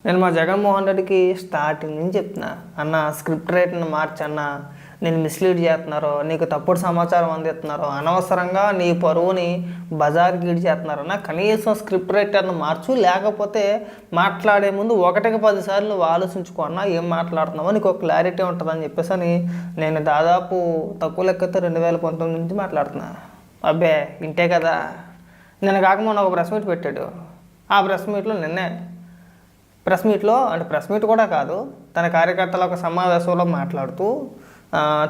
నేను మా జగన్మోహన్ రెడ్డికి స్టార్టింగ్ నుంచి చెప్తున్నా, అన్న స్క్రిప్ట్ రైటర్ని మార్చన్న, నేను మిస్లీడ్ చేస్తున్నారో, నీకు తప్పుడు సమాచారం అందిస్తున్నారో, అనవసరంగా నీ పరువుని బజార్కి గీడి చేస్తున్నారన్న, కనీసం స్క్రిప్ట్ రైటర్ని మార్చు, లేకపోతే మాట్లాడే ముందు 1కి 10 సార్లు నువ్వు ఆలోచించుకో అన్న, ఏం మాట్లాడుతున్నావో నీకు ఒక క్లారిటీ ఉంటుందని చెప్పేసి అని నేను దాదాపు తక్కువ లెక్కతో 2019 నుంచి మాట్లాడుతున్నా. అబ్బే ఇంతే కదా. నేను కాకముందు ఒక ప్రెస్ మీట్ పెట్టాడు. ఆ ప్రెస్ మీట్లో ప్రెస్ మీట్ కూడా కాదు, తన కార్యకర్తల ఒక సమావేశంలో మాట్లాడుతూ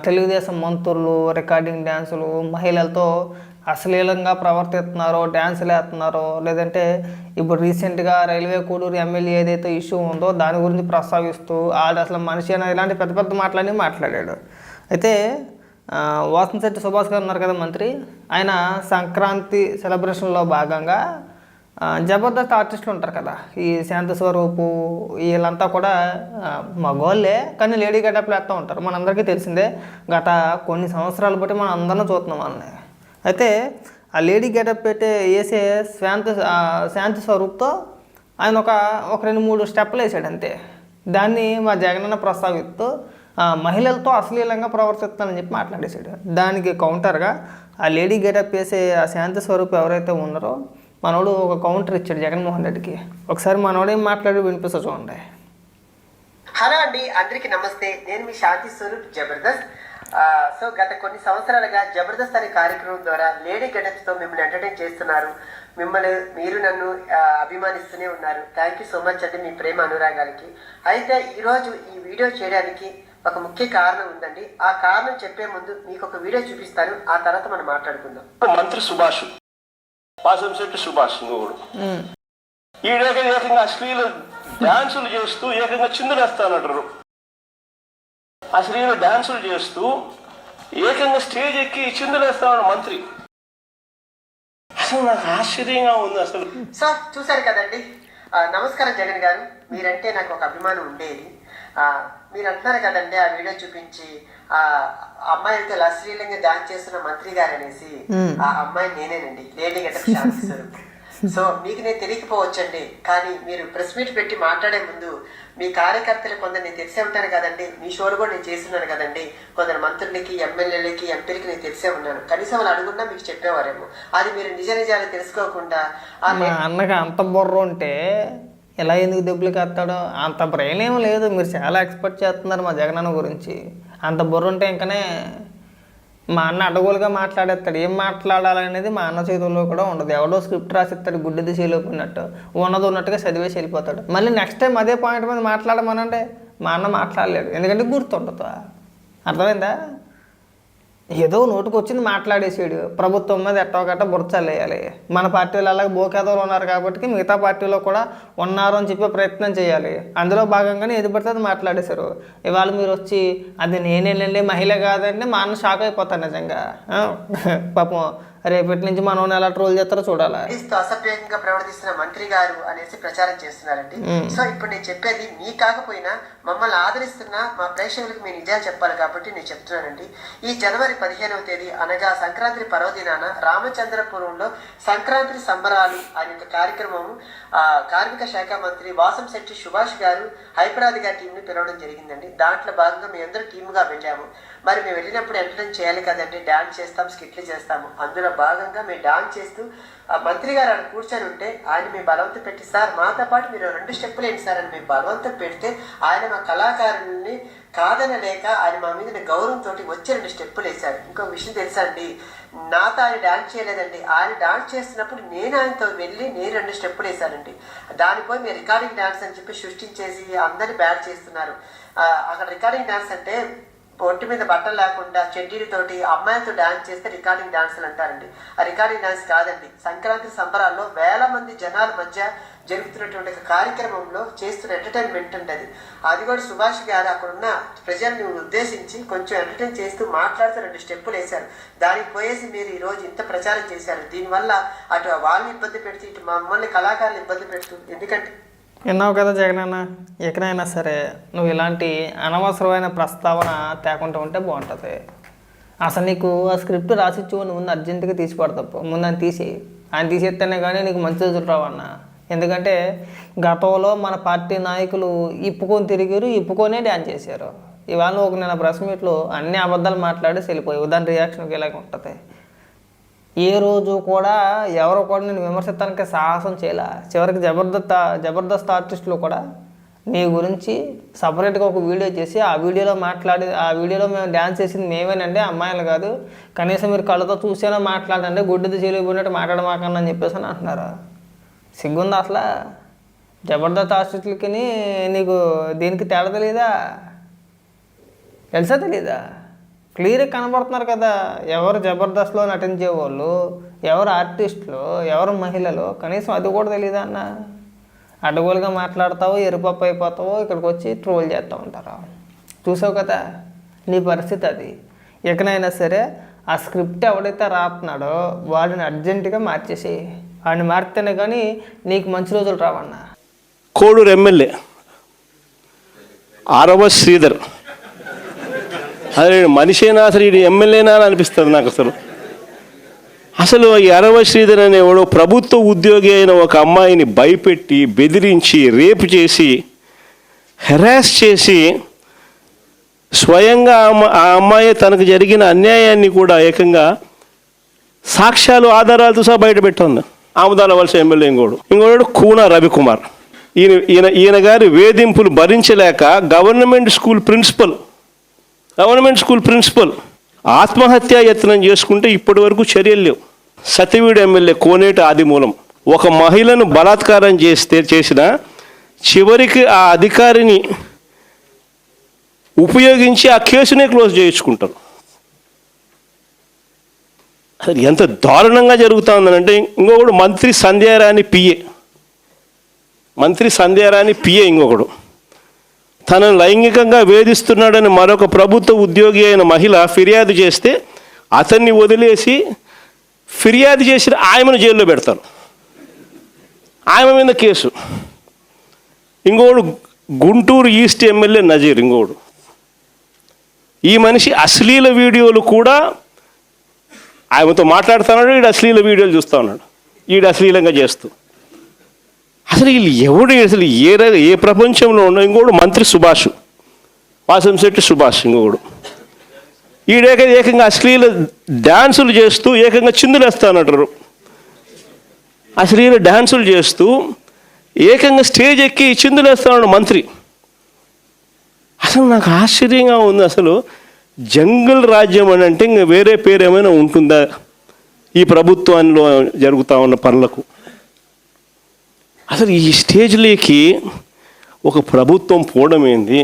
తెలుగుదేశం మంత్రులు రికార్డింగ్ డ్యాన్సులు, మహిళలతో అశ్లీలంగా ప్రవర్తిస్తున్నారో, డ్యాన్సులు వేస్తున్నారో, లేదంటే ఇప్పుడు రీసెంట్గా రైల్వే కోడూరు ఎమ్మెల్యే ఏదైతే ఇష్యూ ఉందో దాని గురించి ప్రస్తావిస్తూ ఆడు అసలు మనిషి అనేది ఇలాంటి పెద్ద పెద్ద మాటలన్నీ మాట్లాడాడు. అయితే వాసంశెట్టి సుభాష్ గారు ఉన్నారు కదా మంత్రి, ఆయన సంక్రాంతి సెలబ్రేషన్లో భాగంగా జబర్దస్త్ ఆర్టిస్టులు ఉంటారు కదా, ఈ శాంత స్వరూపు వీళ్ళంతా కూడా మగవాళ్ళే కానీ లేడీ గెటప్లు వేస్తూ ఉంటారు. మనందరికీ తెలిసిందే, గత కొన్ని సంవత్సరాలు బట్టి మనం అందరం చూస్తున్నాం వాళ్ళని. అయితే ఆ లేడీ గెటప్ వేసే శాంతి స్వరూప్తో ఆయన ఒక 2-3 స్టెప్పులు వేసాడు అంతే. దాన్ని మా జగనన్న ప్రస్తావిస్తూ మహిళలతో అశ్లీలంగా ప్రవర్తిస్తానని చెప్పి మాట్లాడేశాడు. దానికి కౌంటర్గా ఆ లేడీ గెటప్ వేసే ఆ శాంతి స్వరూప్ ఎవరైతే ఉన్నారో మనోడు ఒక కౌంటర్ ఇచ్చాడు జగన్మోహన్ రెడ్డికి. ఒకసారి మనోడు ఏం మాట్లాడి వినిపిస్తా చూడండి. హలో అండి, అందరికీ నమస్తే. నేను మీ శాంతి స్వరూప్ జబర్దస్త్. సో గత కొన్ని సంవత్సరాలుగా జబర్దస్త్ అనే కార్యక్రమం ద్వారా లేడీ గెటప్స్తో మిమ్మల్ని ఎంటర్టైన్ చేస్తున్నారు. మీరు నన్ను అభిమానిస్తూనే ఉన్నారు. థ్యాంక్ యూ సో మచ్ అండి మీ ప్రేమ అనురాగాలకి. అయితే ఈరోజు ఈ వీడియో చేయడానికి ఒక ముఖ్య కారణం ఉందండి. ఆ కారణం చెప్పే ముందు మీకు ఒక వీడియో చూపిస్తాను, ఆ తర్వాత మనం మాట్లాడుకుందాం. మంత్రి సుభాష్, వాసంశెట్టి సుభాష్ ఇంకొకడు ఏకంగా అశ్లీల డాన్సులు చేస్తూ ఏకంగా చిందులేస్తానంటారు. అశ్లీల డాన్సులు చేస్తూ ఏకంగా స్టేజ్ ఎక్కి చిందులేస్తాను మంత్రి. అసలు నాకు ఆశ్చర్యంగా ఉంది అసలు. సార్ చూసారు కదండి. నమస్కారం జగన్ గారు, మీరంటే నాకు ఒక అభిమానం ఉండేది. మీరు అంటున్నారు కదండి ఆ వీడియో చూపించి ఆ అమ్మాయిలతో అశ్లీలంగా డాన్స్ చేస్తున్న మంత్రి గారు అనేసి, ఆ అమ్మాయి నేనేనండి, లేడీ గెటప్ శాంతి స్వరూప్. సో మీకు నేను తెలియకపోవచ్చండి, కానీ మీరు ప్రెస్ మీట్ పెట్టి మాట్లాడే ముందు మీ కార్యకర్తలు కొందరు నేను తెలిసే ఉంటాను కదండి, మీ షోలు కూడా నేను చేస్తున్నాను కదండి, కొందరు మంత్రులకి, ఎమ్మెల్యేలకి, ఎంపీలకి నేను తెలిసే ఉన్నాను. కనీసం వాళ్ళు అడుగున్నా మీకు చెప్పేవారేమో. అది మీరు నిజాలు తెలుసుకోకుండా అన్నకి అంత బుర్ర ఉంటే ఎలా ఎందుకు దెబ్బలు కత్తాడో, అంత బ్రెయిన్ ఏమీ లేదు. మీరు చాలా ఎక్స్పెక్ట్ చేస్తున్నారు మా జగనన్న గురించి. అంత బుర్ర ఉంటే ఇంకనే మా అన్న అడగోలుగా మాట్లాడేస్తాడు. ఏం మాట్లాడాలనేది మా అన్న చేతుల్లో కూడా ఉండదు. ఎవడో స్క్రిప్ట్ రాసిస్తాడు గుడ్డిది చేయలేకున్నట్టు, ఉన్నట్టుగా చదివేసి వెళ్ళిపోతాడు. మళ్ళీ నెక్స్ట్ టైం అదే పాయింట్ మీద మాట్లాడమనంటే మా అన్న మాట్లాడలేడు, ఎందుకంటే గుర్తుండదు. అర్థమైందా? ఏదో నోటుకు వచ్చింది మాట్లాడేసాడు. ప్రభుత్వం మీద ఎట్టోగట్ట బుర్చలేయాలి. మన పార్టీలో అలాగే బోకేదోలు ఉన్నారు కాబట్టి మిగతా పార్టీలో కూడా ఉన్నారు అని చెప్పే ప్రయత్నం చేయాలి. అందులో భాగంగానే ఏది పడితే అది మాట్లాడేశారు. ఇవాళ మీరు వచ్చి అది నేనేనండి, మహిళ కాదంటే మా అన్న షాక్ అయిపోతాను నిజంగా. పాపం రేపటి నుంచి మనం ఎలా ట్రోల్ చేస్తారో చూడాలి. అసభ్యంగా ప్రవర్తిస్తున్న మంత్రి గారు అనేసి ప్రచారం చేస్తున్నారండి. సో ఇప్పుడు నేను చెప్పేది మీ కాకపోయినా మమ్మల్ని ఆదరిస్తున్న మా ప్రేక్షకులకు మీ నిజాలు చెప్పాలి కాబట్టి నేను చెప్తున్నానండి. ఈ జనవరి 15వ తేదీ అనగా సంక్రాంతి పర్వదినాన రామచంద్రపురంలో సంక్రాంతి సంబరాలు అనే కార్యక్రమం కార్మిక శాఖ మంత్రి వాసంశెట్టి సుభాష్ గారు హైపరాది గారి టీంని పిలవడం జరిగిందండి. దాంట్లో భాగంగా మేము అందరూ టీమ్గా వెళ్ళాము. మరి మేము వెళ్ళినప్పుడు ఎంటర్టైన్ చేయాలి కదండి, డాన్స్ చేస్తాం, స్కిట్లు చేస్తాము. అందులో భాగంగా మేము డాన్స్ చేస్తూ ఆ మంత్రి గారు ఆయన కూర్చొని ఉంటే ఆయన మేము బలవంతం పెట్టి, సార్ మాతో పాటు మీరు 2 స్టెప్పులు ఏంటి సార్ అని మేము బలవంతం పెడితే ఆయన మా కళాకారుల్ని కాదనలేక ఆయన మా మీద గౌరవంతో వచ్చి 2 స్టెప్పులు వేశారు. ఇంకొక విషయం తెలుసా అండి, నాతో ఆయన డాన్స్ చేయలేదండి. ఆయన డాన్స్ చేస్తున్నప్పుడు నేను ఆయనతో వెళ్ళి నేను 2 స్టెప్పులు వేశానండి. దానిపోయి మీరు రికార్డింగ్ డాన్స్ అని చెప్పి సృష్టించేసి అందరినీ బ్యాడ్ చేస్తున్నారు. అక్కడ రికార్డింగ్ డాన్స్ అంటే ఒంటి మీద బట్టలు లేకుండా చెడ్డీలతోటి అమ్మాయిలతో డాన్స్ చేస్తే రికార్డింగ్ డాన్సులు అంటారండి. ఆ రికార్డింగ్ డాన్స్ కాదండి. సంక్రాంతి సంబరాల్లో వేల మంది జనాల మధ్య జరుగుతున్నటువంటి కార్యక్రమంలో చేస్తున్న ఎంటర్టైన్మెంట్ అండి అది కూడా సుభాష్ గారు అక్కడున్న ప్రజల్ని ఉద్దేశించి కొంచెం ఎంటర్టైన్ చేస్తూ మాట్లాడుతూ 2 స్టెప్పులు వేశారు. దానికి పోయేసి మీరు ఈరోజు ఇంత ప్రచారం చేశారు. దీనివల్ల అటు వాళ్ళని ఇబ్బంది పెడుతూ ఇటు మమ్మల్ని కళాకారులు ఇబ్బంది పెడుతూ, ఎందుకంటే విన్నావు కదా జగనన్న, ఎక్కడైనా సరే నువ్వు ఇలాంటి అనవసరమైన ప్రస్తావన తేకుండా ఉంటే బాగుంటుంది. అసలు నీకు ఆ స్క్రిప్ట్ రాసిచ్చు నువ్వు ముందు అర్జెంటుగా తీసి పడతావు. ముందు ఆయన తీసి ఆయన తీసేస్తేనే కానీ నీకు మంచి రోజులు రావన్న. ఎందుకంటే గతంలో మన పార్టీ నాయకులు ఇప్పుకొని తిరిగారు, ఇప్పుకొనే డ్యాన్స్ చేశారు. ఇవాళ ఒక నేను ప్రెస్ మీట్లో అన్ని అబద్ధాలు మాట్లాడి వెళ్ళిపోయావు. దాని రియాక్షన్ ఇలాగ ఉంటుంది. ఏ రోజు కూడా ఎవరు కూడా నేను విమర్శించడానికి సాహసం చేయలే. చివరికి జబర్దస్త్ ఆర్టిస్టులు కూడా నీ గురించి సపరేట్గా ఒక వీడియో చేసి ఆ వీడియోలో మేము డ్యాన్స్ చేసింది మేమేనండి, అమ్మాయిలు కాదు, కనీసం మీరు కళ్ళతో చూసేలా మాట్లాడండి, గుడ్డిది చేయలేకపోయినట్టు మాట్లాడమాకండి అని చెప్పేసి అని అంటున్నారు. సిగ్గుంది అసలు? జబర్దస్త్ ఆర్టిస్టులకి నీకు దీనికి తేడా తెలీదా? తెలుసా తెలీదా? క్లియర్గా కనబడుతున్నారు కదా ఎవరు జబర్దస్త్లో నటించే వాళ్ళు, ఎవరు ఆర్టిస్టులు, ఎవరు మహిళలు, కనీసం అది కూడా తెలీదా అన్న? అడ్డగోలుగా మాట్లాడతావు, ఎరుపప్పు అయిపోతావు, ఇక్కడికి వచ్చి ట్రోల్ చేస్తూ ఉంటారు. చూసావు కదా నీ పరిస్థితి అది. ఎక్కడైనా సరే ఆ స్క్రిప్ట్ ఎవడైతే రాస్తున్నాడో వాడిని అర్జెంటుగా మార్చేసి, వాడిని మారితేనే కానీ నీకు మంచి రోజులు రావన్నా. కోడూరు ఎమ్మెల్యే ఆరవ శ్రీధర్, అదే మనిషేనా అసలు ఇది ఎమ్మెల్యేనా అని అనిపిస్తుంది నాకు. అసలు ఈ అరవ శ్రీధర్ అనేవాడు ప్రభుత్వ ఉద్యోగి అయిన ఒక అమ్మాయిని భయపెట్టి, బెదిరించి, రేపు చేసి, హెరాస్ చేసి, స్వయంగా ఆ అమ్మాయి తనకు జరిగిన అన్యాయాన్ని కూడా ఏకంగా సాక్ష్యాలు ఆధారాలతో సహా బయటపెట్టింది. ఆముదాల వలస ఎమ్మెల్యే ఇంకోడు కూన రవికుమార్. ఈయన గారి వేధింపులు భరించలేక గవర్నమెంట్ స్కూల్ ప్రిన్సిపల్ ఆత్మహత్యా యత్నం చేసుకుంటే ఇప్పటి వరకు చర్యలు లేవు. సతివీడు ఎమ్మెల్యే కోనేటి ఆదిమూలం ఒక మహిళను బలాత్కారం చేసిన చివరికి ఆ అధికారిని ఉపయోగించి ఆ కేసునే క్లోజ్ చేయించుకుంటారు. అసలు ఎంత దారుణంగా జరుగుతూ ఉందనంటే, ఇంకొకడు మంత్రి సంధ్యారాణి పిఏ ఇంకొకడు తనను లైంగికంగా వేధిస్తున్నాడని మరొక ప్రభుత్వ ఉద్యోగి అయిన మహిళ ఫిర్యాదు చేస్తే అతన్ని వదిలేసి ఫిర్యాదు చేసిన ఆయమను జైల్లో పెడతారు. ఆయమ మీద కేసు. ఇంకోడు గుంటూరు ఈస్ట్ ఎమ్మెల్యే నజీర్ ఇంకోడు. ఈ మనిషి అశ్లీల వీడియోలు కూడా ఆయనతో మాట్లాడుతున్నాడు, ఈడు అశ్లీల వీడియోలు చూస్తూ ఉన్నాడు, ఈడు అశ్లీలంగా చేస్తూ. అసలు వీళ్ళు ఎవడు అసలు ఏ ప్రపంచంలో ఉన్న. ఇంకోడు మంత్రి వాసంశెట్టి సుభాష్ ఇంకొకడు. ఏకంగా అశ్లీల డ్యాన్సులు చేస్తూ ఏకంగా చిందులేస్తానంటారు. అశ్లీల డ్యాన్సులు చేస్తూ ఏకంగా స్టేజ్ ఎక్కి చిందులేస్తాడు మంత్రి. అసలు నాకు ఆశ్చర్యంగా ఉంది. అసలు జంగల్ రాజ్యం అని అంటే ఇంకా వేరే పేరు ఏమైనా ఉంటుందా ఈ ప్రభుత్వంలో జరుగుతూ ఉన్న పనులకు? అసలు ఈ స్టేజ్లోకి ఒక ప్రభుత్వం పోవడం ఏంది?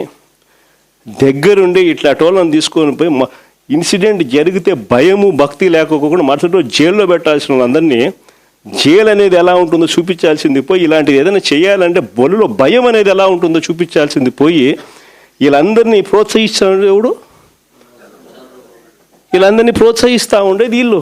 దగ్గరుండి ఇట్లా టోళ్ళని తీసుకొని పోయి ఇన్సిడెంట్ జరిగితే భయము భక్తి లేకపోకుండా మరుసటి రోజు జైల్లో పెట్టాల్సిన వాళ్ళందరినీ జైలు అనేది ఎలా ఉంటుందో చూపించాల్సింది పోయి, ఇలాంటిది ఏదైనా చేయాలంటే బొలులో భయం అనేది ఎలా ఉంటుందో చూపించాల్సింది పోయి, వీళ్ళందరినీ ప్రోత్సహిస్తూ ఉండేది వీళ్ళందరినీ ప్రోత్సహిస్తూ ఉండేది వీళ్ళు.